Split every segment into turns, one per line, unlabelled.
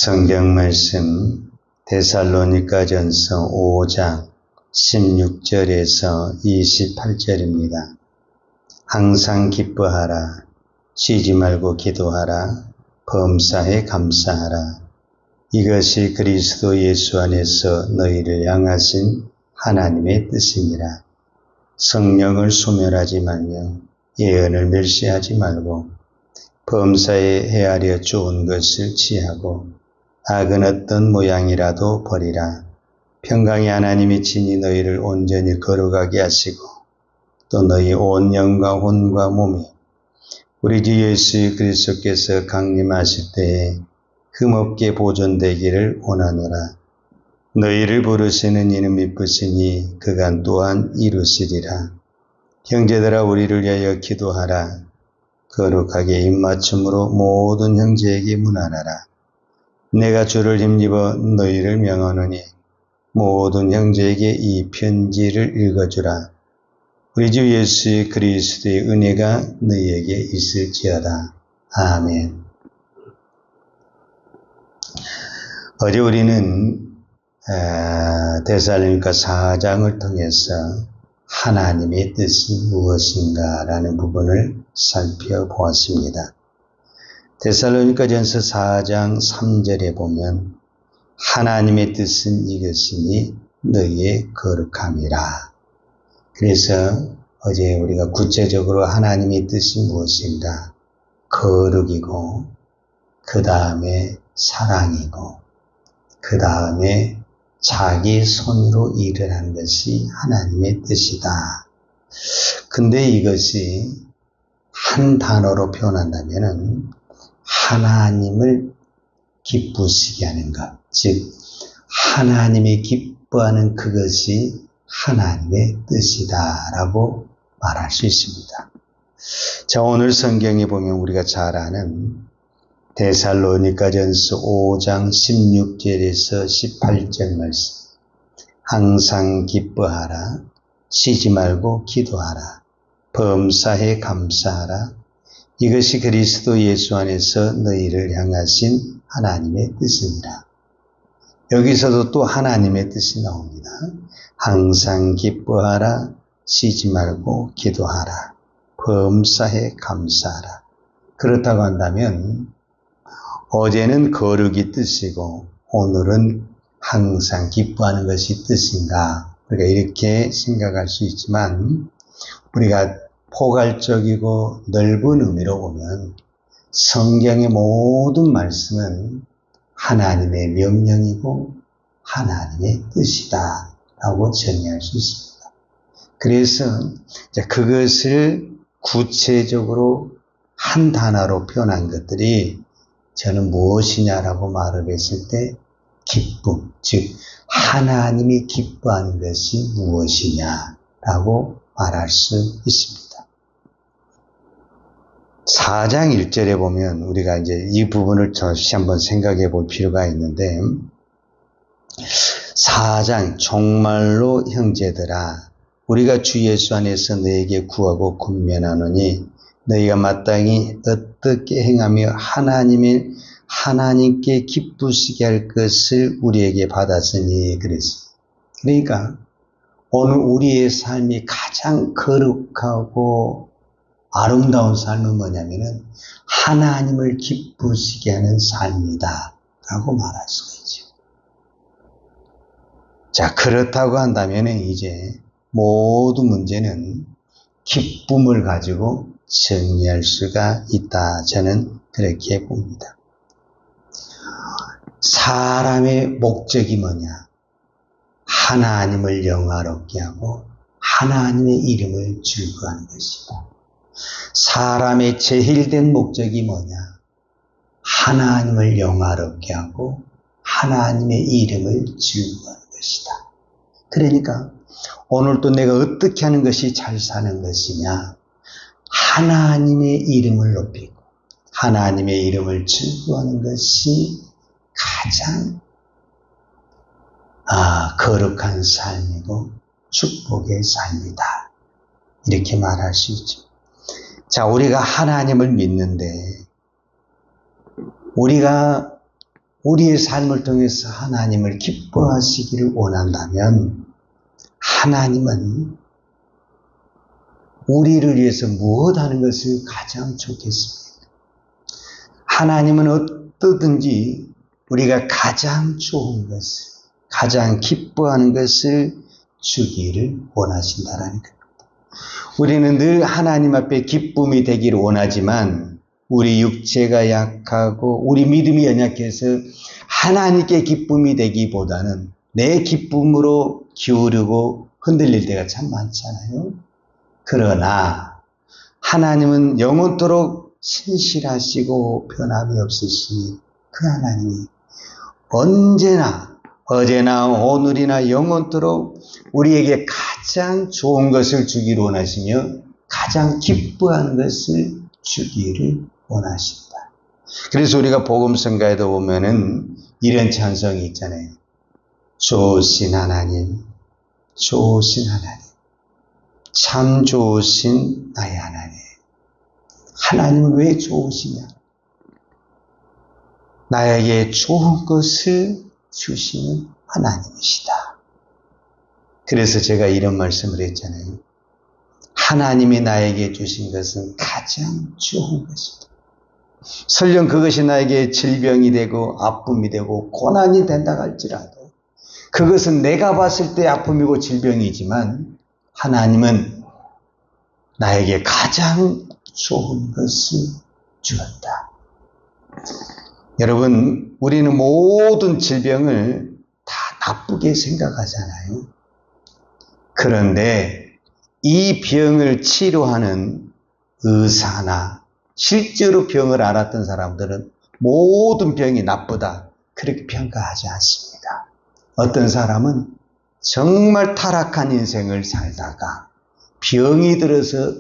성경 말씀 데살로니가전서 5장 16절에서 28절입니다. 항상 기뻐하라. 쉬지 말고 기도하라. 범사에 감사하라. 이것이 그리스도 예수 안에서 너희를 향하신 하나님의 뜻이니라. 성령을 소멸하지 말며 예언을 멸시하지 말고 범사에 헤아려 좋은 것을 취하고 악은 어떤 모양이라도 버리라. 평강의 하나님이 친히 너희를 온전히 거룩하게 하시고 또 너희 온 영과 혼과 몸이 우리 주 예수 그리스도께서 강림하실 때에 흠없게 보존되기를 원하노라. 너희를 부르시는 이는 미쁘시니 그가 또한 이루시리라. 형제들아 우리를 위하여 기도하라. 거룩하게 입맞춤으로 모든 형제에게 문안하라. 내가 주를 힘입어 너희를 명하노니 모든 형제에게 이 편지를 읽어주라. 우리 주 예수 그리스도의 은혜가 너희에게 있을지어다. 아멘. 어제 우리는 데살로니가 4장을 통해서 하나님의 뜻이 무엇인가 라는 부분을 살펴보았습니다. 데살로니가전서 4장 3절에 보면 하나님의 뜻은 이것이니 너희의 거룩함이라. 그래서 어제 우리가 구체적으로 하나님의 뜻이 무엇인가? 거룩이고 그 다음에 사랑이고 그 다음에 자기 손으로 일을 하는 것이 하나님의 뜻이다. 근데 이것이 한 단어로 표현한다면은 하나님을 기쁘시게 하는 것, 즉 하나님이 기뻐하는 그것이 하나님의 뜻이다라고 말할 수 있습니다. 자, 오늘 성경에 보면 우리가 잘 아는 데살로니가전서 5장 16절에서 18절 말씀. 항상 기뻐하라. 쉬지 말고 기도하라. 범사에 감사하라. 이것이 그리스도 예수 안에서 너희를 향하신 하나님의 뜻이니라. 여기서도 또 하나님의 뜻이 나옵니다. 항상 기뻐하라. 쉬지 말고 기도하라. 범사에 감사하라. 그렇다고 한다면 어제는 거룩이 뜻이고 오늘은 항상 기뻐하는 것이 뜻인가? 우리가 이렇게 생각할 수 있지만 우리가 포괄적이고 넓은 의미로 보면 성경의 모든 말씀은 하나님의 명령이고 하나님의 뜻이다 라고 정의할 수 있습니다. 그래서 그것을 구체적으로 한 단어로 표현한 것들이 저는 무엇이냐라고 말을 했을 때 기쁨, 즉 하나님이 기뻐하는 것이 무엇이냐라고 말할 수 있습니다. 4장 1절에 보면 우리가 이제 이 부분을 다시 한번 생각해 볼 필요가 있는데 4장 정말로 형제들아 우리가 주 예수 안에서 너에게 구하고 권면하노니 너희가 마땅히 어떻게 행하며 하나님께 기쁘시게 할 것을 우리에게 받았으니 그랬습니다. 그러니까 오늘 우리의 삶이 가장 거룩하고 아름다운 삶은 뭐냐면은 하나님을 기쁘시게 하는 삶이다 라고 말할 수가 있죠. 자, 그렇다고 한다면 이제 모든 문제는 기쁨을 가지고 정리할 수가 있다. 저는 그렇게 봅니다. 사람의 목적이 뭐냐? 하나님을 영화롭게 하고 하나님의 이름을 즐거워하는 것이다. 사람의 제일된 목적이 뭐냐? 하나님을 영화롭게 하고 하나님의 이름을 즐거워하는 것이다. 그러니까 오늘도 내가 어떻게 하는 것이 잘 사는 것이냐? 하나님의 이름을 높이고 하나님의 이름을 즐거워하는 것이 가장 거룩한 삶이고 축복의 삶이다. 이렇게 말할 수 있죠. 자, 우리가 하나님을 믿는데 우리가 우리의 삶을 통해서 하나님을 기뻐하시기를 원한다면 하나님은 우리를 위해서 무엇하는 것을 가장 좋겠습니까? 하나님은 어떠든지 우리가 가장 좋은 것을, 가장 기뻐하는 것을 주기를 원하신다라는 겁니다. 우리는 늘 하나님 앞에 기쁨이 되기를 원하지만 우리 육체가 약하고 우리 믿음이 연약해서 하나님께 기쁨이 되기보다는 내 기쁨으로 기울이고 흔들릴 때가 참 많잖아요. 그러나 하나님은 영원토록 신실하시고 변함이 없으시니 그 하나님이 언제나 어제나 오늘이나 영원토록 우리에게 가장 좋은 것을 주기를 원하시며 가장 기뻐하는 것을 주기를 원하신다. 그래서 우리가 복음성가에도 보면은 이런 찬송이 있잖아요. 좋으신 하나님, 좋으신 하나님, 참 좋으신 나의 하나님. 하나님은 왜 좋으시냐? 나에게 좋은 것을 주시는 하나님이시다. 그래서 제가 이런 말씀을 했잖아요. 하나님이 나에게 주신 것은 가장 좋은 것이다. 설령 그것이 나에게 질병이 되고 아픔이 되고 고난이 된다 할지라도 그것은 내가 봤을 때 아픔이고 질병이지만 하나님은 나에게 가장 좋은 것을 주었다. 여러분, 우리는 모든 질병을 다 나쁘게 생각하잖아요. 그런데 이 병을 치료하는 의사나 실제로 병을 앓았던 사람들은 모든 병이 나쁘다 그렇게 평가하지 않습니다. 어떤 사람은 정말 타락한 인생을 살다가 병이 들어서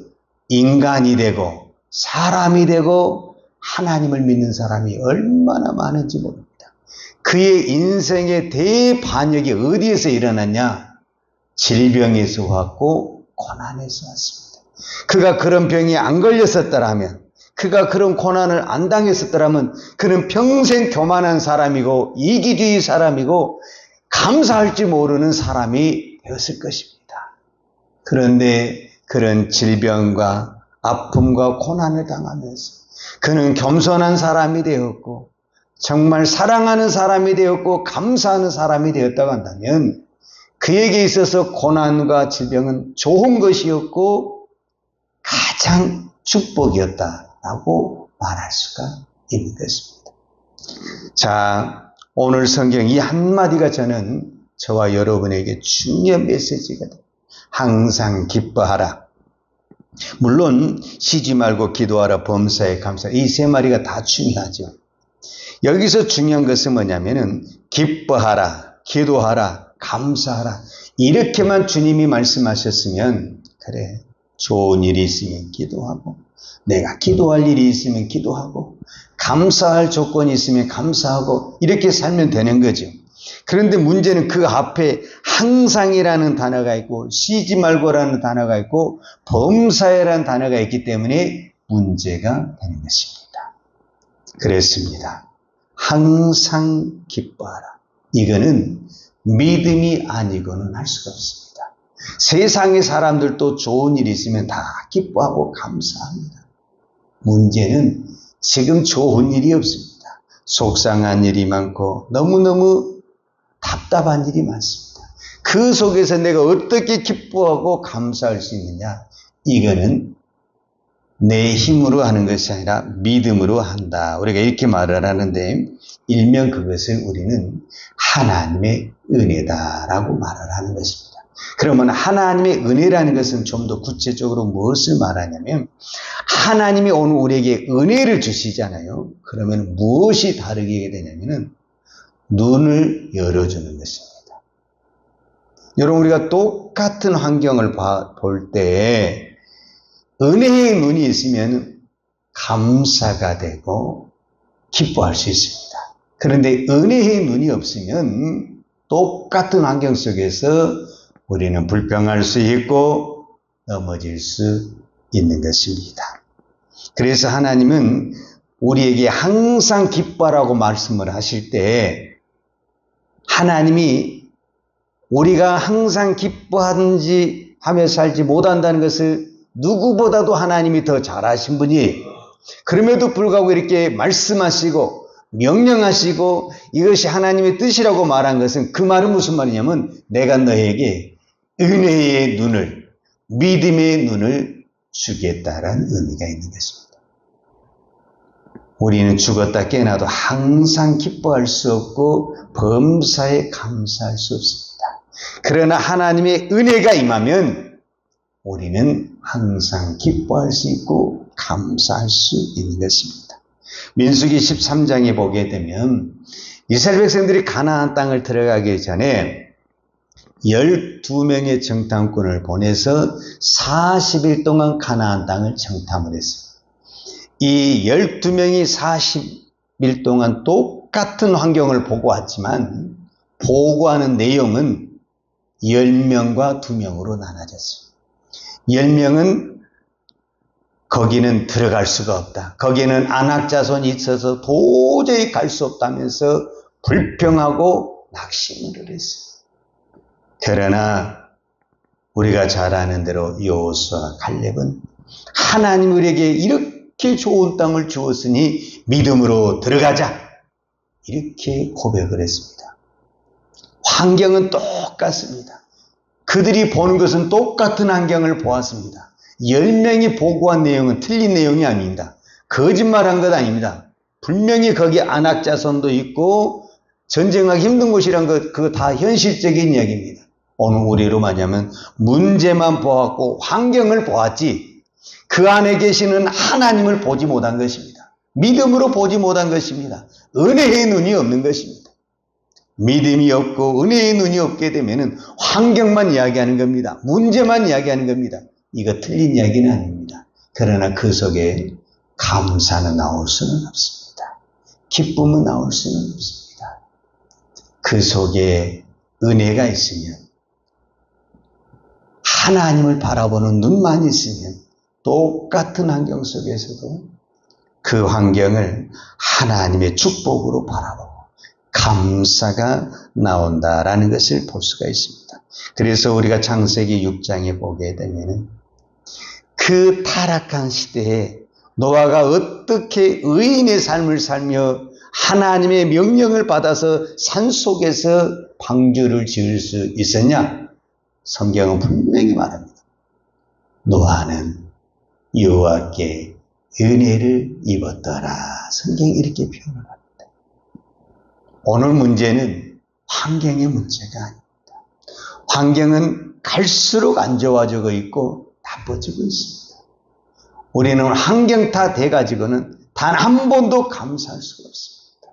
인간이 되고 사람이 되고 하나님을 믿는 사람이 얼마나 많은지 모릅니다. 그의 인생의 대반역이 어디에서 일어났냐? 질병에서 왔고 고난에서 왔습니다. 그가 그런 병이 안 걸렸었더라면, 그가 그런 고난을 안 당했었더라면 그는 평생 교만한 사람이고 이기주의 사람이고 감사할 줄 모르는 사람이 되었을 것입니다. 그런데 그런 질병과 아픔과 고난을 당하면서 그는 겸손한 사람이 되었고 정말 사랑하는 사람이 되었고 감사하는 사람이 되었다고 한다면 그에게 있어서 고난과 질병은 좋은 것이었고 가장 축복이었다라고 말할 수가 있는 것입니다. 자, 오늘 성경 이 한마디가 저는 저와 여러분에게 중요한 메시지가 됩니다. 항상 기뻐하라. 물론 쉬지 말고 기도하라, 범사에 감사하라. 이 세 마리가 다 중요하죠. 여기서 중요한 것은 뭐냐면은 기뻐하라, 기도하라, 감사하라. 이렇게만 주님이 말씀하셨으면 그래, 좋은 일이 있으면 기도하고 내가 기도할 일이 있으면 기도하고 감사할 조건이 있으면 감사하고 이렇게 살면 되는 거죠. 그런데 문제는 그 앞에 항상이라는 단어가 있고 쉬지 말고라는 단어가 있고 범사에라는 단어가 있기 때문에 문제가 되는 것입니다. 그랬습니다. 항상 기뻐하라. 이거는 믿음이 아니고는 할 수가 없습니다. 세상의 사람들도 좋은 일이 있으면 다 기뻐하고 감사합니다. 문제는 지금 좋은 일이 없습니다. 속상한 일이 많고 너무너무 답답한 일이 많습니다. 그 속에서 내가 어떻게 기뻐하고 감사할 수 있느냐? 이거는 내 힘으로 하는 것이 아니라 믿음으로 한다. 우리가 이렇게 말을 하는데 일명 그것을 우리는 하나님의 은혜다라고 말을 하는 것입니다. 그러면 하나님의 은혜라는 것은 좀 더 구체적으로 무엇을 말하냐면 하나님이 오늘 우리에게 은혜를 주시잖아요. 그러면 무엇이 다르게 되냐면은 눈을 열어주는 것입니다. 여러분, 우리가 똑같은 환경을 볼 때 은혜의 눈이 있으면 감사가 되고 기뻐할 수 있습니다. 그런데 은혜의 눈이 없으면 똑같은 환경 속에서 우리는 불평할 수 있고 넘어질 수 있는 것입니다. 그래서 하나님은 우리에게 항상 기뻐하라고 말씀을 하실 때 하나님이 우리가 항상 기뻐하든지 하며 살지 못한다는 것을 누구보다도 하나님이 더 잘하신 분이 그럼에도 불구하고 이렇게 말씀하시고 명령하시고 이것이 하나님의 뜻이라고 말한 것은 그 말은 무슨 말이냐면 내가 너에게 은혜의 눈을 믿음의 눈을 주겠다라는 의미가 있는 것입니다. 우리는 죽었다 깨어나도 항상 기뻐할 수 없고 범사에 감사할 수 없습니다. 그러나 하나님의 은혜가 임하면 우리는 항상 기뻐할 수 있고 감사할 수 있는 것입니다. 민수기 13장에 보게 되면 이스라엘 백성들이 가나안 땅을 들어가기 전에 12명의 정탐꾼을 보내서 40일 동안 가나안 땅을 정탐을 했어요. 이 12명이 40일 동안 똑같은 환경을 보고 왔지만 보고하는 내용은 10명과 2명으로 나눠졌어요. 10명은 거기는 들어갈 수가 없다. 거기는 안악자손이 있어서 도저히 갈 수 없다면서 불평하고 낙심을 했어요. 그러나 우리가 잘 아는 대로 여호수아와 갈렙은 하나님 우리에게 이렇게 좋은 땅을 주었으니 믿음으로 들어가자 이렇게 고백을 했습니다. 환경은 똑같습니다. 그들이 보는 것은 똑같은 환경을 보았습니다. 10명이 보고한 내용은 틀린 내용이 아닙니다. 거짓말한 것 아닙니다. 분명히 거기 안악자손도 있고 전쟁하기 힘든 곳이란 것 그거 다 현실적인 이야기입니다. 오늘 우리로 말하면 문제만 보았고 환경을 보았지 그 안에 계시는 하나님을 보지 못한 것입니다. 믿음으로 보지 못한 것입니다. 은혜의 눈이 없는 것입니다. 믿음이 없고 은혜의 눈이 없게 되면 환경만 이야기하는 겁니다. 문제만 이야기하는 겁니다. 이거 틀린 이야기는 아닙니다. 그러나 그 속에 감사는 나올 수는 없습니다. 기쁨은 나올 수는 없습니다. 그 속에 은혜가 있으면 하나님을 바라보는 눈만 있으면 똑같은 환경 속에서도 그 환경을 하나님의 축복으로 바라보고 감사가 나온다라는 것을 볼 수가 있습니다. 그래서 우리가 창세기 6장에 보게 되면 그 타락한 시대에 노아가 어떻게 의인의 삶을 살며 하나님의 명령을 받아서 산속에서 방주를 지을 수 있었냐? 성경은 분명히 말합니다. 노아는 여호와께 은혜를 입었더라. 성경이 이렇게 표현을 합니다. 오늘 문제는 환경의 문제가 아닙니다. 환경은 갈수록 안 좋아지고 있고 나빠지고 있습니다. 우리는 환경 다 돼가지고는 단 한 번도 감사할 수가 없습니다.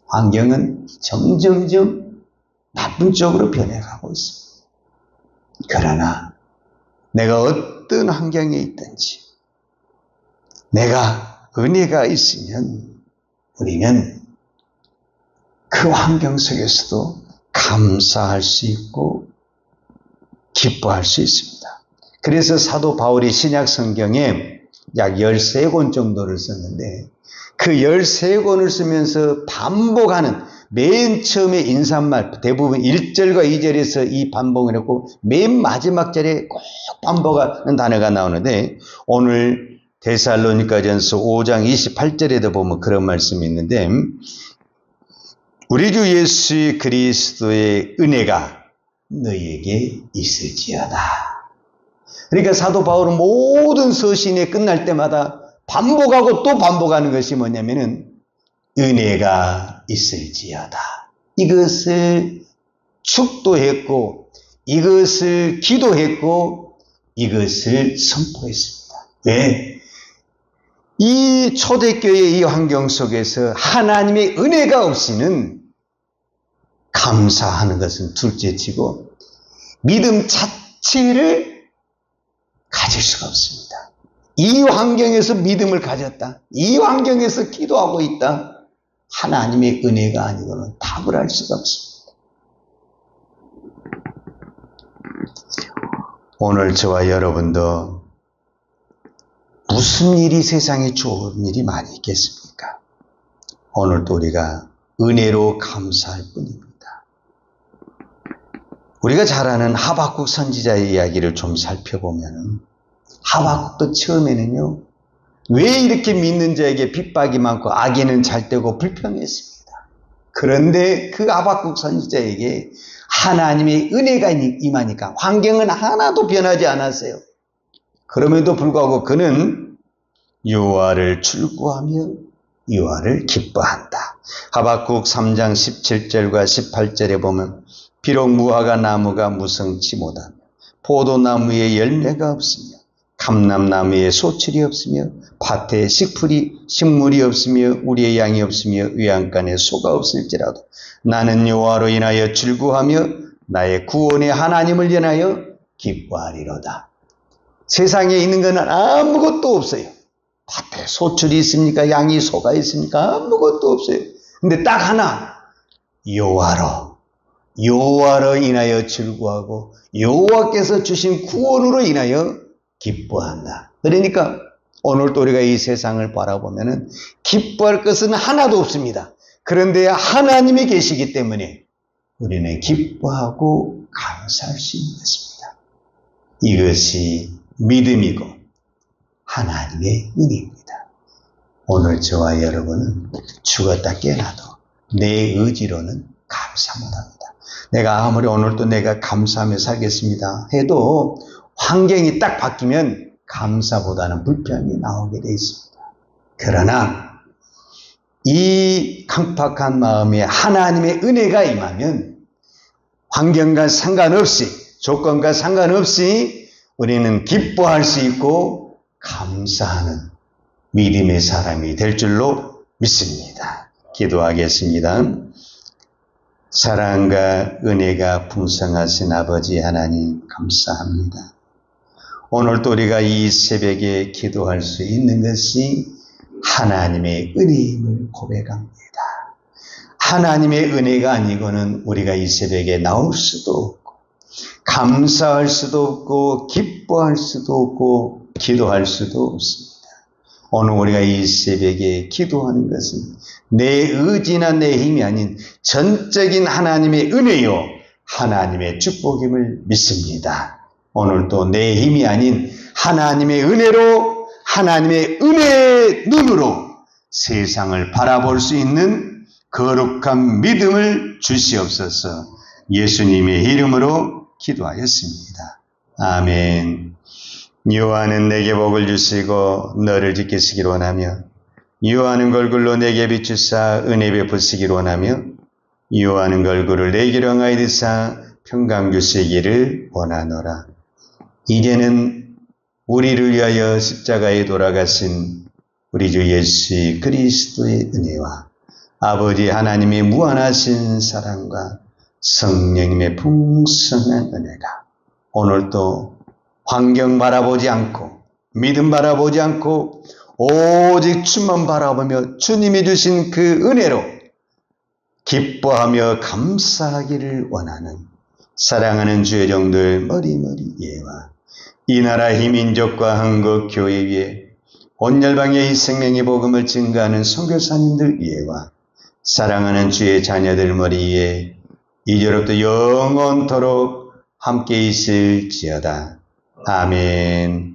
환경은 점점점 나쁜 쪽으로 변해가고 있습니다. 그러나 내가 어떤 환경에 있든지 내가 은혜가 있으면 우리는 그 환경 속에서도 감사할 수 있고 기뻐할 수 있습니다. 그래서 사도 바울이 신약 성경에 약 13권 정도를 썼는데 그 13권을 쓰면서 반복하는 맨 처음에 인사말 대부분 1절과 2절에서 이 반복을 했고 맨 마지막 절에 꼭 반복하는 단어가 나오는데 오늘 데살로니가전서 5장 28절에도 보면 그런 말씀이 있는데 우리 주 예수 그리스도의 은혜가 너희에게 있을지어다. 그러니까 사도 바울은 모든 서신에 끝날 때마다 반복하고 또 반복하는 것이 뭐냐면은 은혜가 있을지어다. 이것을 축도했고 이것을 기도했고 이것을 선포했습니다. 왜? 이 초대교회의 이 환경 속에서 하나님의 은혜가 없이는 감사하는 것은 둘째치고 믿음 자체를 가질 수가 없습니다. 이 환경에서 믿음을 가졌다. 이 환경에서 기도하고 있다. 하나님의 은혜가 아니고는 답을 할 수가 없습니다. 오늘 저와 여러분도 무슨 일이 세상에 좋은 일이 많이 있겠습니까? 오늘도 우리가 은혜로 감사할 뿐입니다. 우리가 잘 아는 하박국 선지자의 이야기를 좀 살펴보면 하박국도 처음에는요, 왜 이렇게 믿는 자에게 핍박이 많고 악인은 잘되고 불평했습니다. 그런데 그 하박국 선지자에게 하나님의 은혜가 임하니까 환경은 하나도 변하지 않았어요. 그럼에도 불구하고 그는 여호와를 출구하며 여호와를 기뻐한다. 하박국 3장 17절과 18절에 보면 비록 무화과 나무가 무성치 못하며 포도나무에 열매가 없으며 감람나무에 소출이 없으며 밭에 식물이 없으며 우리의 양이 없으며 외양간에 소가 없을지라도 나는 여호와로 인하여 즐거워하며 나의 구원의 하나님을 인하여 기뻐하리로다. 세상에 있는 것은 아무것도 없어요. 밭에 소출이 있습니까? 양이 소가 있습니까? 아무것도 없어요. 근데 딱 하나, 여호와로 인하여 즐거워하고 여호와께서 주신 구원으로 인하여 기뻐한다. 그러니까 오늘도 우리가 이 세상을 바라보면은 기뻐할 것은 하나도 없습니다. 그런데 하나님이 계시기 때문에 우리는 기뻐하고 감사할 수 있는 것입니다. 이것이 믿음이고 하나님의 은혜입니다. 오늘 저와 여러분은 죽었다 깨어나도 내 의지로는 감사 못합니다. 내가 아무리 오늘도 내가 감사하며 살겠습니다 해도 환경이 딱 바뀌면 감사보다는 불평이 나오게 되어 있습니다. 그러나 이 강팍한 마음에 하나님의 은혜가 임하면 환경과 상관없이 조건과 상관없이 우리는 기뻐할 수 있고 감사하는 믿음의 사람이 될 줄로 믿습니다. 기도하겠습니다. 사랑과 은혜가 풍성하신 아버지 하나님 감사합니다. 오늘도 우리가 이 새벽에 기도할 수 있는 것이 하나님의 은혜임을 고백합니다. 하나님의 은혜가 아니고는 우리가 이 새벽에 나올 수도 없고 감사할 수도 없고 기뻐할 수도 없고 기도할 수도 없습니다. 오늘 우리가 이 새벽에 기도하는 것은 내 의지나 내 힘이 아닌 전적인 하나님의 은혜요 하나님의 축복임을 믿습니다. 오늘도 내 힘이 아닌 하나님의 은혜로 하나님의 은혜의 눈으로 세상을 바라볼 수 있는 거룩한 믿음을 주시옵소서. 예수님의 이름으로 기도하였습니다. 아멘. 여호와는 내게 복을 주시고 너를 지키시기를 원하며 여호와는 얼굴로 내게 비추사 은혜 베푸시기를 원하며 여호와는 얼굴을 내게로 향하여 드사 평강 주시기를 원하노라. 이제는 우리를 위하여 십자가에 돌아가신 우리 주 예수 그리스도의 은혜와 아버지 하나님의 무한하신 사랑과 성령님의 풍성한 은혜가 오늘도 환경 바라보지 않고 믿음 바라보지 않고 오직 주만 바라보며 주님이 주신 그 은혜로 기뻐하며 감사하기를 원하는 사랑하는 주의 종들 머리머리 예와 이 나라 희민족과 한국 교회 위에 온 열방의 이 생명의 복음을 증거하는 선교사님들 예와 사랑하는 주의 자녀들 머리에 이제로부터 영원토록 함께 있을지어다. 아멘.